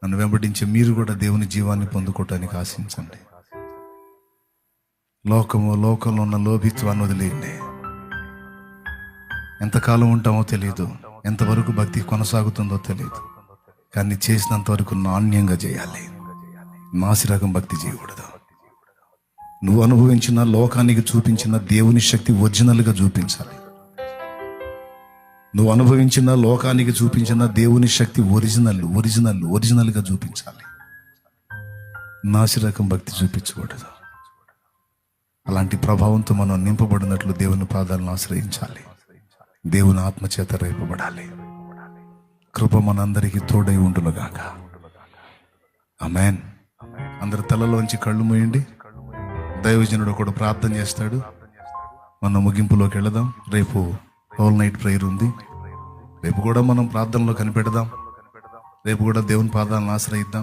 నన్ను వెంబడించే మీరు కూడా దేవుని జీవాన్ని పొందుకోవటానికి ఆశించండి. లోకంలో ఉన్న లోభిత్వాన్ని వదిలేయండి. ఎంతకాలం ఉంటామో తెలియదు, ఎంతవరకు భక్తి కొనసాగుతుందో తెలియదు, కానీ చేసినంత వరకు నాణ్యంగా చేయాలి. నాసిరకం భక్తి చేయకూడదు. నువ్వు అనుభవించిన లోకానికి చూపించిన దేవుని శక్తి ఒరిజినల్గా చూపించాలి. నువ్వు అనుభవించిన లోకానికి చూపించిన దేవుని శక్తి ఒరిజినల్గా చూపించాలి. నాసిరకం భక్తి చూపించకూడదు. అలాంటి ప్రభావంతో మనం నింపబడినట్లు దేవుని పాదాలను ఆశ్రయించాలి. దేవుని ఆత్మచేత రేపబడాలి. కృప మనందరికీ తోడై ఉండునుగాక. ఆమేన్. అందరి తలలోంచి కళ్ళు మూయండి. దైవజనుడు కూడా ప్రార్థన చేస్తాడు. మనం ముగింపులోకి వెళదాం. రేపు హోల్ నైట్ ప్రేయర్ ఉంది. రేపు కూడా మనం ప్రార్థనలో కనిపెడదాం. రేపు కూడా దేవుని పాదాలను ఆశ్రయిద్దాం.